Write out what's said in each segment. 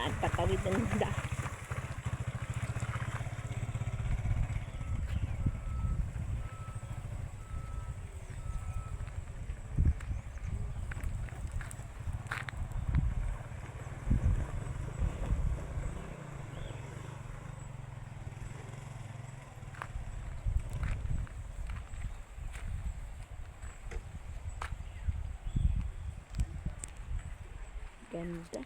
Daan, patawid ng daan. Ganda.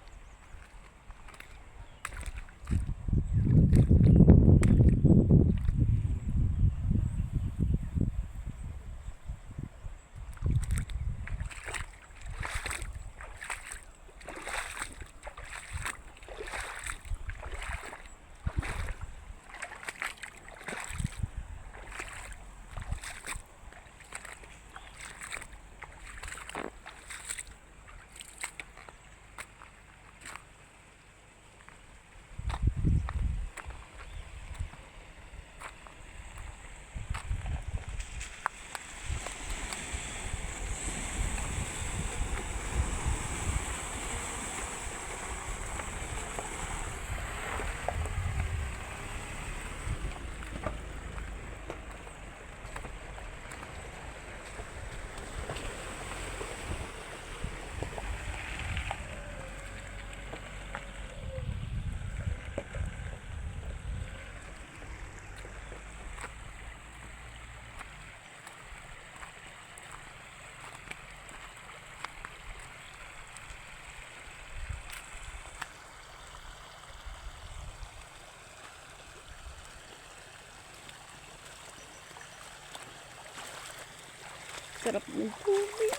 Sarap ng tubig.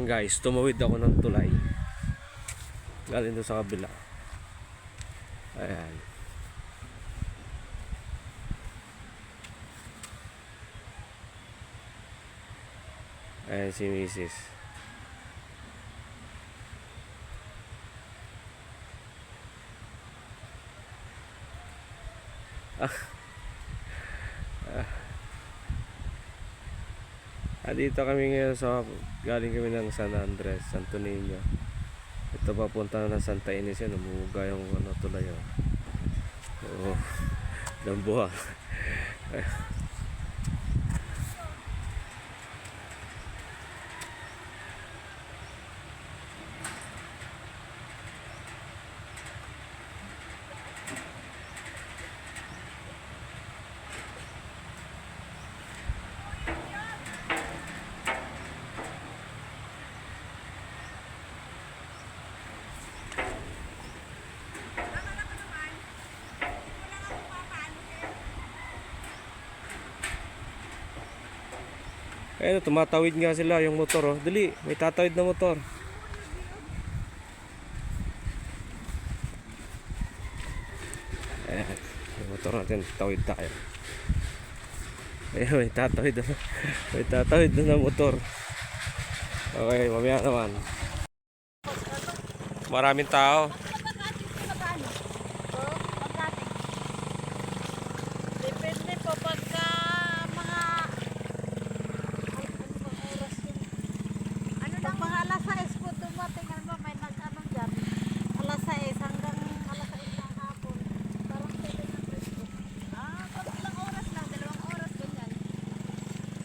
Guys, tumawid ako ng tulay galing doon sa kabila. Ayan. Ayan si Mrs. Dito kami ngayon galing kami ng San Andres, Santo Niño. Ito papunta na ng Santa Ines yan, umuuga yung tulay. Oo, dambuha. Ayun, tumatawid nga sila yung motor. Oh. Dali, may tatawid na motor. Ayan, yung motor natin, tawid tayo. Ayun, may tatawid na. May tatawid na motor. Okay, mamaya naman. Maraming tao. Depende po pagka mga mga alas 6 po dumating, ano may nag-anong dyan, alas 6 hanggang alas 6 ng hapon, parang pwede na presko. Pag ilang oras lang, 2 oras ganyan,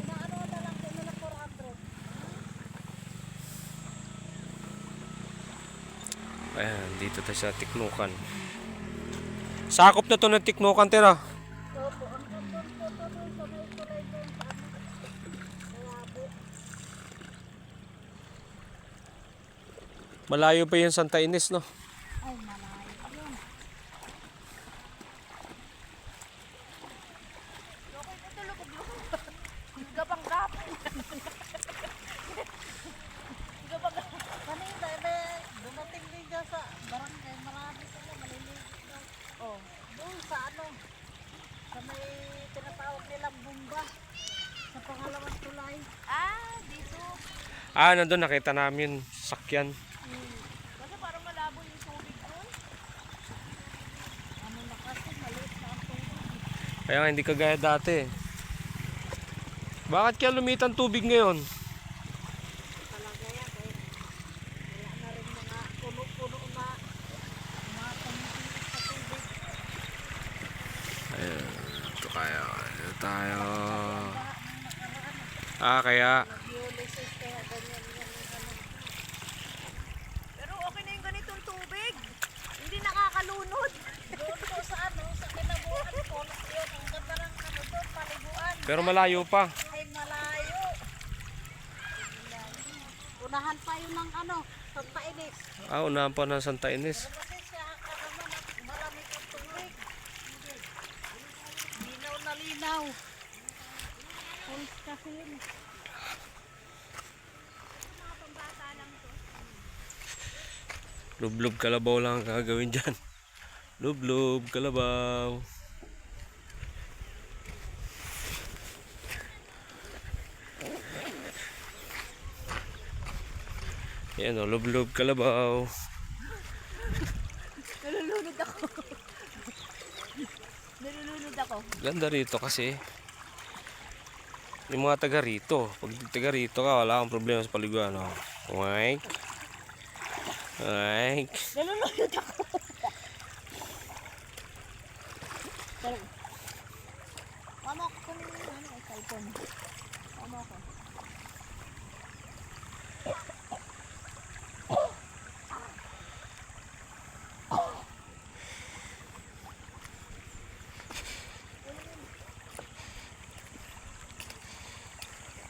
inaano na lang po nila 400. Ayan, dito tayo sa Tiknukan. Sakop na to ng Tiknukan, tira. Opo, ang doon po to doon sa may kulay doon sa ano, kaya po. Malayo pa yung Santa Ines, no? Ay, malayo pa yun. Okay, ito lukog-lukog. Ah, nandun nakita namin sakyan. Kasi parang malabo yung tubig doon. Ano na kasi, maliit na ang tubig. Kaya nga hindi kagaya dati. Bakit kaya lumitan tubig ngayon? Talaga yan eh. Wala na rin mga puno-puno na mga tumitiis sa tubig. Ayan, ito kaya. Ito tayo. Baha nung nakaraan. Ah, kaya. Ulysses kaya ganyan yan yung ano. Pero okay na yung ganitong tubig. Hindi nakakalunod. Doon po sa ano, sa kinabuhan ko, yun, ang ganda ng ano doon, paliguan. Pero malayo pa. Ay malayo. Unahan pa yun ng ano, pagpainis. Ah, unahan pa ng Santa Ines. Kasi siya naman at marami kang tubig. Linaw na linaw. Pulis kasi yun. Mga pambata lang to. Lublob kalabaw lang ang gagawin dyan. Lublob kalabaw. Yan o, lublob kalabaw. Nalulunod ako. Nalulunod ako. Ganda rito kasi. Yung mga taga rito. Pag taga rito ka, wala kang problema sa paliguan. No? Wike. Wike. Nalulunod ako. Pero, mama ko kung ano, cellphone. Mama ko.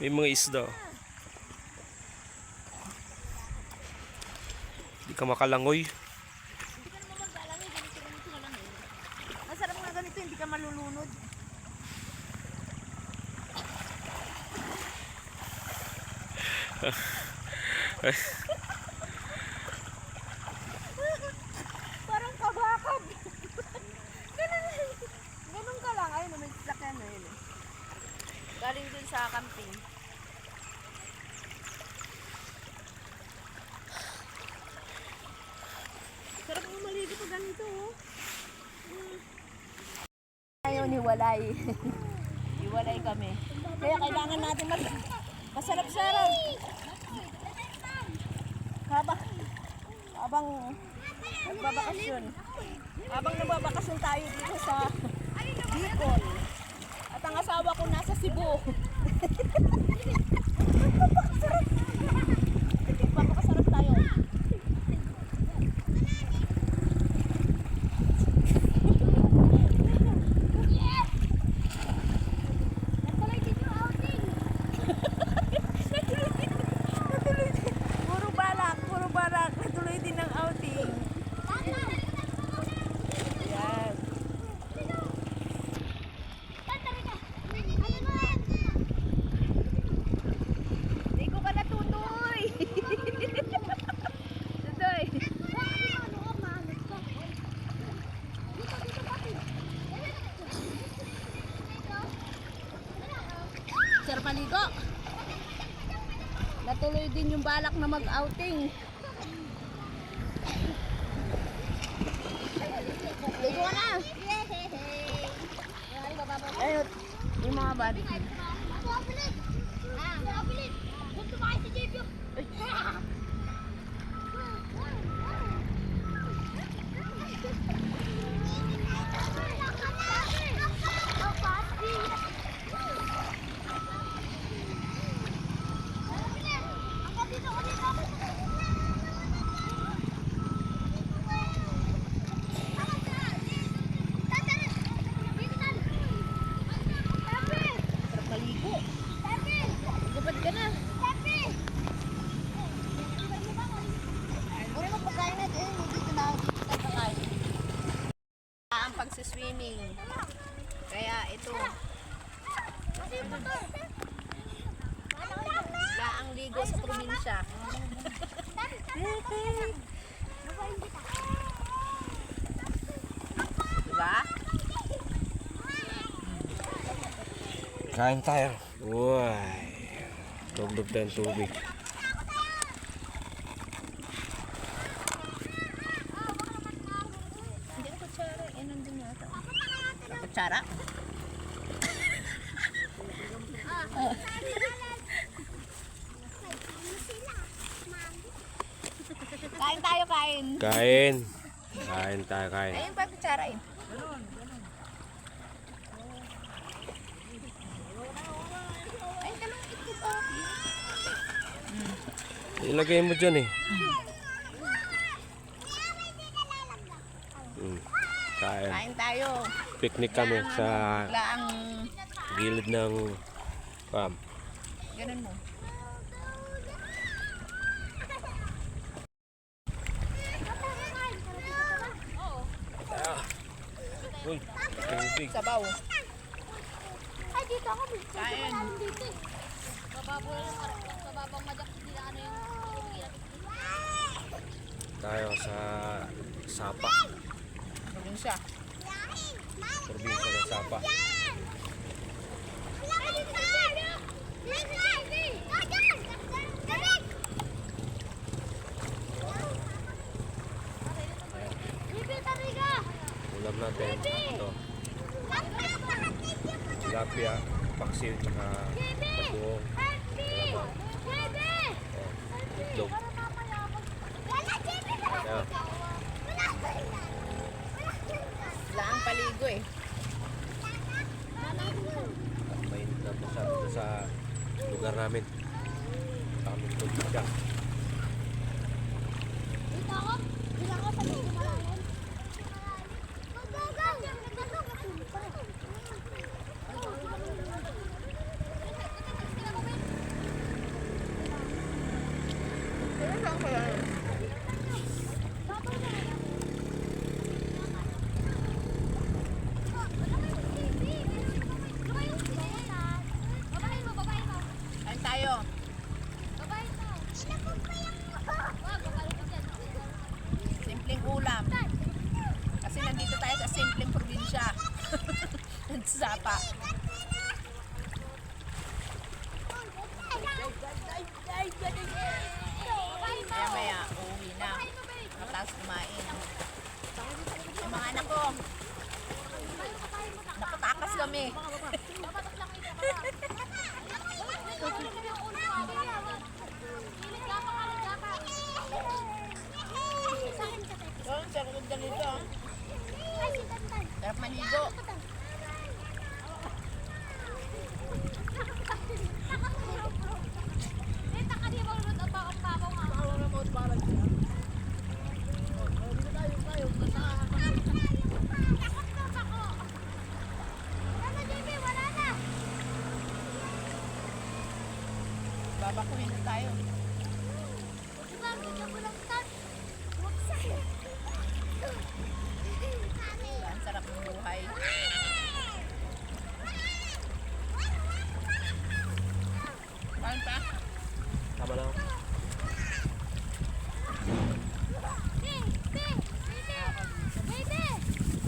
May mga isda. Hindi ka makalangoy. Hindi ka naman magdalangi, ganito na lang eh. Masarap nga ganito, hindi ka malulunod. Parang kabakab. Ganun ka lang. Ayun, may sasakyan na yun eh. Galing dun sa camping. Sarap mo maligo pa ganito oh. Ayaw ni Walay. Iwalay kami. Kaya kailangan natin masarap-sarap. Habang nagbabakasyon. Habang nagbabakasyon tayo dito sa Bicol. At ang asawa ko nasa Cebu. Papakasarap tayo. Puro balak. Natuloy din ang outing. Yan. Hindi ko ka natutoy. Tutoy. Sarap maligo. Natuloy din yung balak na mag-outing. Ligo ka na. Ayun, yung mga body. Sarap maligo. Gubad ka na. Uri mo pagkain na din. Dito na kakain. Ang pagsiswimming. Kaya ito. Laang ligo sa probinsya. Diba? Kain tayo. Uy. Lublob tayong tubig. kutsara? Kain tayo, kain. Kain. Kain tayo, kain. Ayun pa kutsara eh. Ay, dalawang ito pa. Ilagay mo dyan eh. Kain. Kain tayo. Picnic kami sa Laang, gilid ng farm. ganun mo. Uy, tubig. Sabaw. Ay, dito ako. Kain. Dito eh. Bababang madyak. Hindi na ano yung... Tayo sa Sapa. Probinsya. Probinsya ng Sapa. Ulam natin. Ito. Tilapia, paksil, tsaka bagoong. Itlog. Ayan. Laang paligo eh. Mainit na po sa lugar namin. Kami probinsya. Dito ako. Dito ako sa mga malalim. Kain tayo. Simpleng ulam. Kasi nandito tayo sa simpleng probinsya. Sapa. Maya maya, uuwi na. Matapos kumain. Yung mga anak ko, nakatakas kami. Doon, sarap na dito. Sarap maligo. Babakuhin na tayo. Ang sarap ng buhay. Kain pa? Tama lang.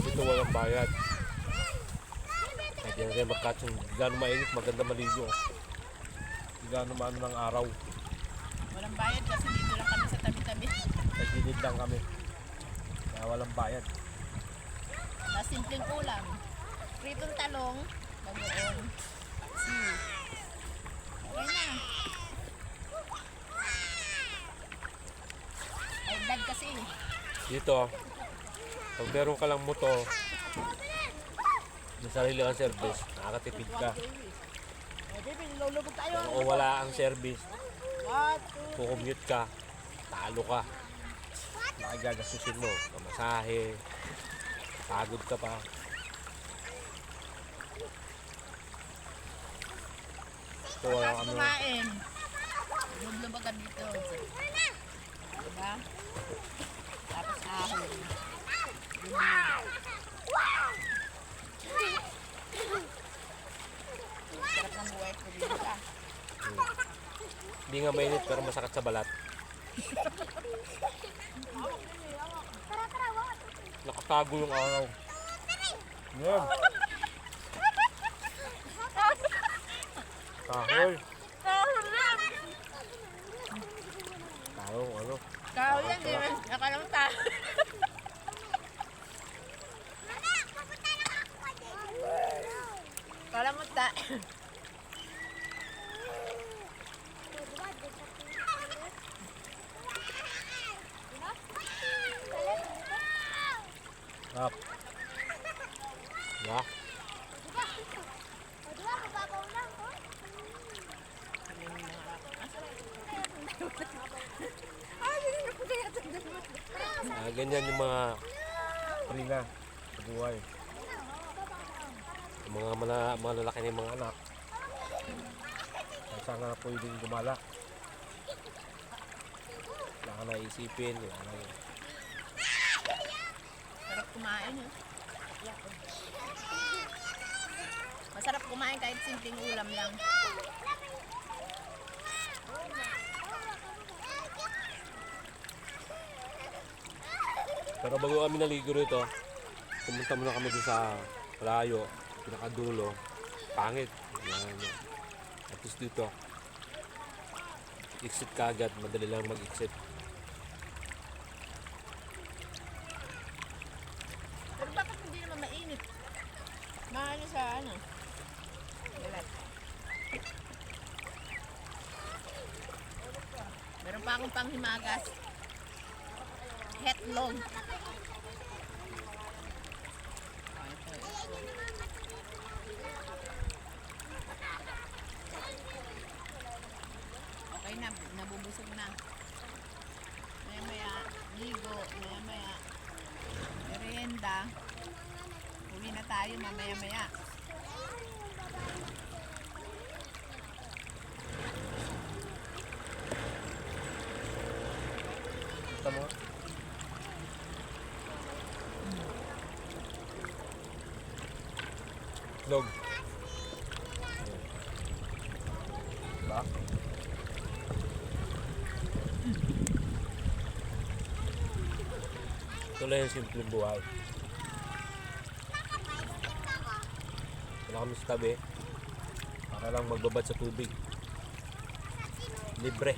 Dito walang bayad. Kahit yan kayo magkatsong gano'ng mainit, maganda maligo. Gano'ng maano ng araw. Walang bayad kasi dito lang kami sa tabi-tabi. Sa gilid lang kami. Kaya walang bayad. Na simpleng ulam. Pritong talong, bagoong, siw. Okay na. Ay, dag kasi. Dito, pag meron ka lang motor, may sarili kang service, nakakatipid ka. O wala ang service, kukumute ka, talo ka. Nakagagasusin mo, pamasahe, pagod ka pa. Ito wala Tapos kami. kumain. Lumlubag ka dito. Diba? Tapos ahon. Sarap ng buhay probinsya. Hindi nga mainit pero masakit sa balat. Nakatago yung araw. Yan. Kahoy. Kahoy, ano? Kao yan, di ba? Nakalamta. Up. Ya. Ganyan yung mga prina sa buhay. Yung mga lalaki ng mga anak. Kaya nga pwedeng gumala. Wala ka naisipin. Wala ka na. Sarap kumain eh. Masarap kumain kahit simpleng ulam lang. Pero bago kami naligo rito, pumunta muna kami doon sa layo, pinakadulo. Pangit. Yan. At least dito, exit ka agad, madali lang mag-exit. Pero bakit hindi naman mainit? Maano sa ano? Galat. Meron pa akong panghimagas. Hetlog. Okay na, nabubusog na. Maya-maya, ligo, maya-maya, merienda. Uwi na tayo mamaya-maya. Kita mo? Log. Diba? Ito lang yung simpleng buhay. Wala kami sa tabi. Para lang magbabad sa tubig. Libre.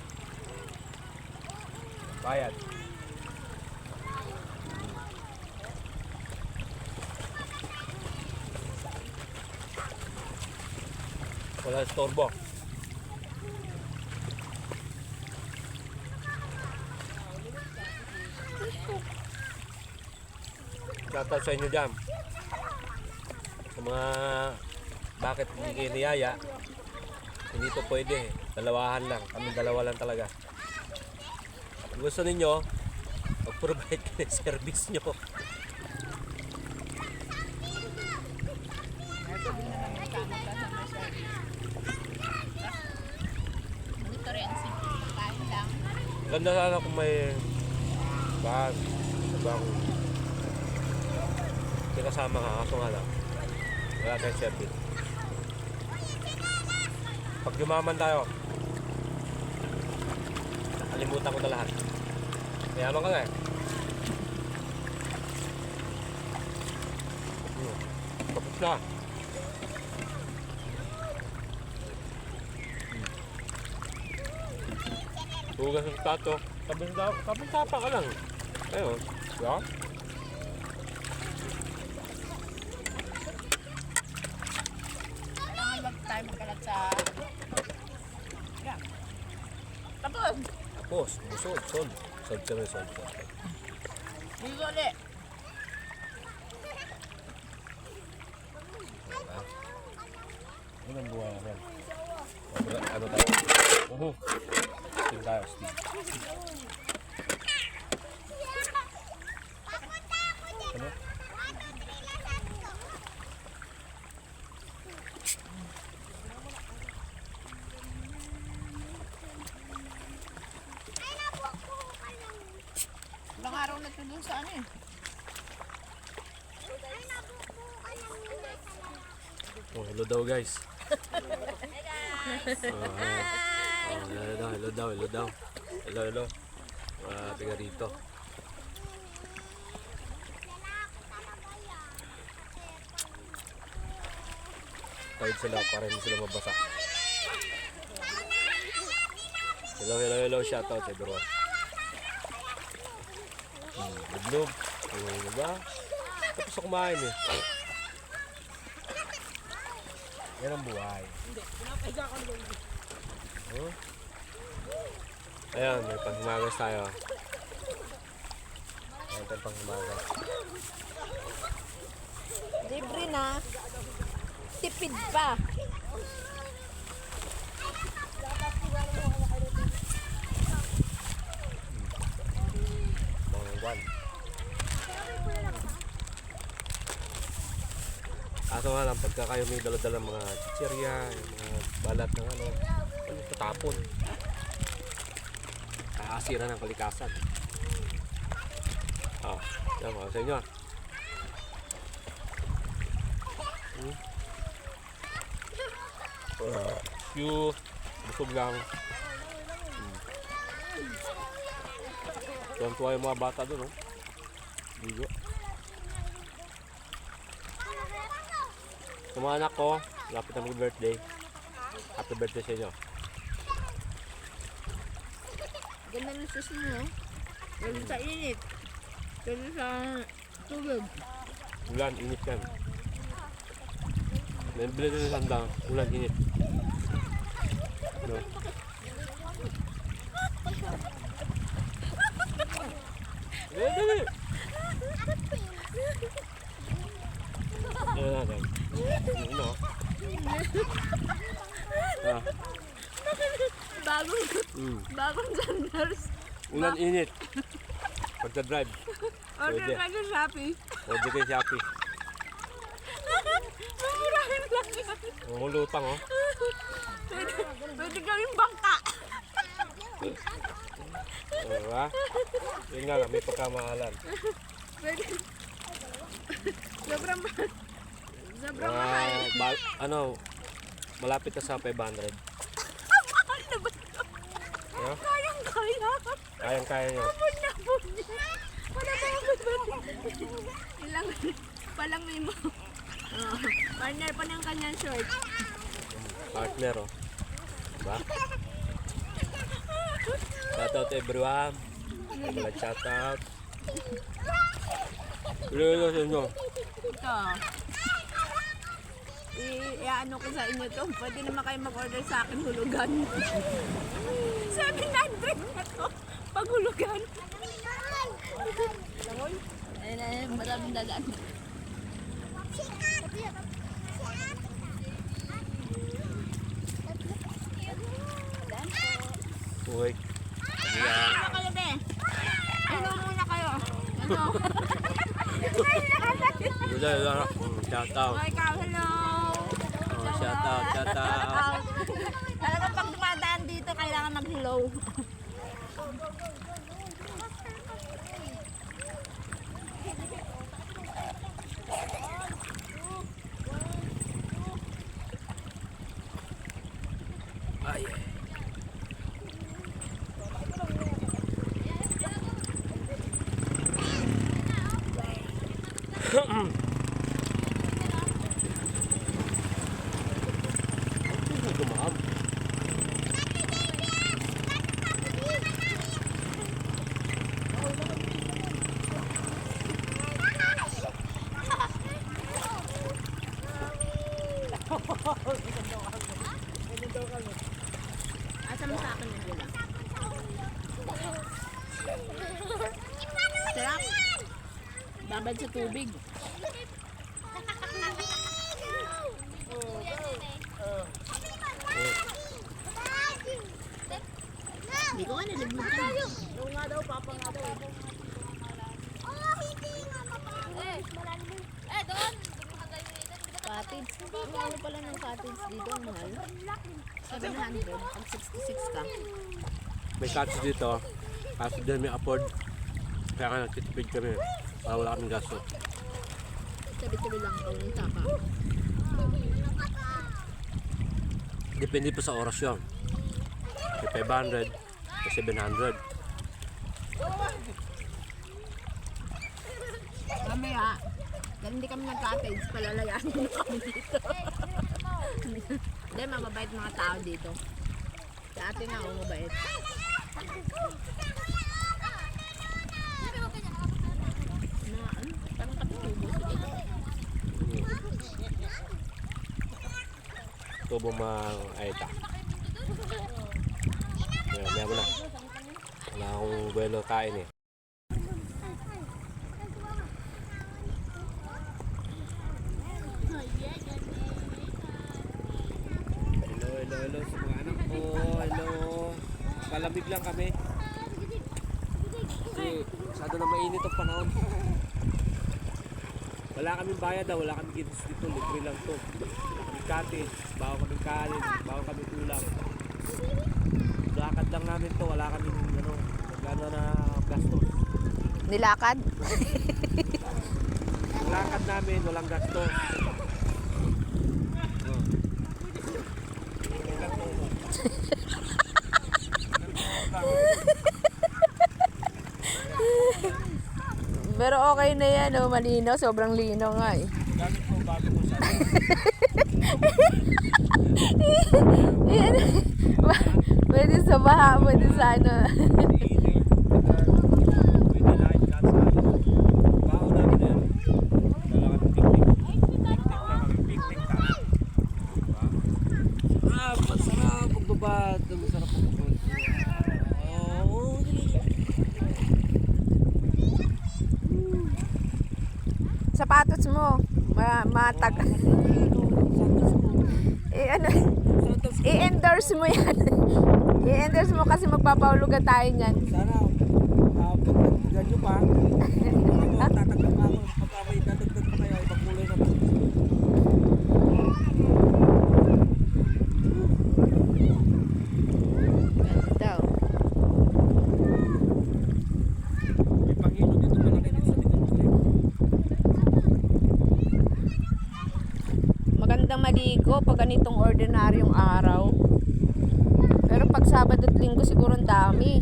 Bayad. Wala istorbo. Shoutout sa inyo dyan. Sa mga bakit hindi kayo niyaya, hindi po pwede. Dalawahan lang. Kami dalawa lang talaga. Kung gusto ninyo, mag-provide kayo ng service nyo. Ito rin, simpleng pagkain lang. Ganda sana kung may bahan. Ibang kasama ka, kaso nga lang. Wala tayong service. Pag yumaman tayo, nakalimutan ko na lahat. Mayaman ka na eh. Tapos na. Hugas ng plato. Tapos tapa ka lang. Ayun. Diba? Kailangan wag tayo magkalat sa... Yeah. Tapos! Tapos, busog, sol. Sol kami, sol. Ligo ulit. Ano ang buhay namin? Ano tayo? Steam tayo, steam. Ano? Ilang araw na ito dun sa ano eh. Oh, hello daw guys. Hello daw. Hello. Tiga rito. Tawid sila para hindi sila mabasa. Hello. Shout out everyone. Lublog. Ano ba? Tapos ako kumain eh. Yan ang buhay. Huh? Ayan, may panghimagas tayo. Kain tayo pang umaga. Libre na. Tipid pa. Mangwan. Aso nga lang, pagka kayo may dala-dala mga chichirya, yung mga balat ng ano, tatapon. Nakakasira ng kalikasan. Yan mga sa inyo. Busog lang. Tuwan-tuwa yung mga bata doon, oh. Bigo. Sa mga anak ko, lapit na mag-birthday. Happy birthday sa inyo. Ganda ng sus mo, no? Lalo sa init. Lalo sa tubig. Ulan, init yan. Nabili din sa sandang, ulan, init. No? Dali! Ayan natin. Ano? Bagong sandals. Ulan, init. Pagka-drive. Order Pwede. ka sa Shopee. Pwede kay Shopee. Mamurahin lang yan. Ang lutang, oh. Pwede gawing bangka. Diba? Yun nga lang, may pagkamahalan. Pwede. Sobrang mahal. Sobrang mahal. Ano, malapit na sa 500. Mahal na ba ito? Yeah? Kayang-kaya. Kayang-kaya nyo. Abon niya. Wala ba Ilang palang may mo. Partner pa ng kanyang short. Partner, oh. Diba? Shoutout everyone. Shoutout. Pilo sa inyo. Ito. I-ano ko sa inyo to. Pwede naman kayo mag-order sa akin hulugan. 700 na to. Paghulugan. Ayun na, maraming dalaan. Uy. Ano kayo, be? Ano muna kayo? Ano? Shoutout. Okay, ikaw, hello. Shoutout. Talagang pag dumadaan dito, kailangan mag-hello. Ay. Gumaham. Asa mo sa akin yung gula? Sarap. Babad sa tubig. Hindi ko nga nalimutan. Doon nga daw, papa nga daw. Doon! Cottage. Ang ano pala ng cottage dito, ang mahal. 700. Pag 66 ka. May cottage dito. Kaso dyan may afford. Kaya nga nagtitipid kami. Para wala kaming gasto. Tabi-tabi lang ito ng taka. Depende pa sa oras yun. May 500. May 700. Mamaya, dahil hindi kami nag-cottage, palalayanin nyo kami dito. Hindi, mababait mga tao dito. Sa atin nga, mabait. Mga ano, parang katutubo. Tubo mga ayta. Maya mo na. Wala akong buwelo kain eh. tubig lang kami. Kasi masyado na mainit ang panahon. Wala kaming bayad wala kaming kids dito, libre lang to. Wala kaming cottage, bago kaming kanin, bago kaming ulam. Lakad lang namin to, wala kaming magkano na gastos. Nilakad? Ang lakad namin, walang gastos. Pero okay na yan, oh, malinaw. Sobrang linaw nga eh. Gamit ko bago ko sa Yan. Pwede sa baha, pwede sa ano. pwede lahat sa baho namin na yan. Wala kaming picnic. Picnic tayo. Masarap pagbabad. Masarap pagbabad. Sapatos mo, matag. Ano, i-endorse mo yan. I-endorse mo kasi magpapahulugan tayo niyan. Sana, pagpagdagan nyo pa, tatagdag pa ako, papamay, dadagdag pa kayo, ibang kulay naman. Ganda, oh. May pangilo dito malaki din sa likod ko. Magandang maligo pag ganitong ordinaryong araw. Pero pag Sabado at Linggo siguro ang dami.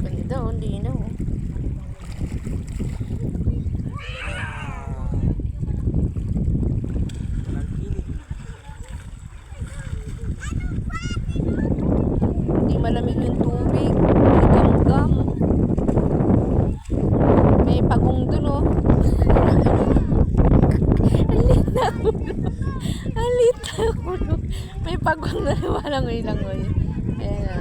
Ganda, oh, linaw. Oh. Hindi malamig yung tubig. May gamgam. May pagong dun, oh. Ang lit na ulo. Ang lit na ulo. May pagong na walang ilang, oh. Ayan na.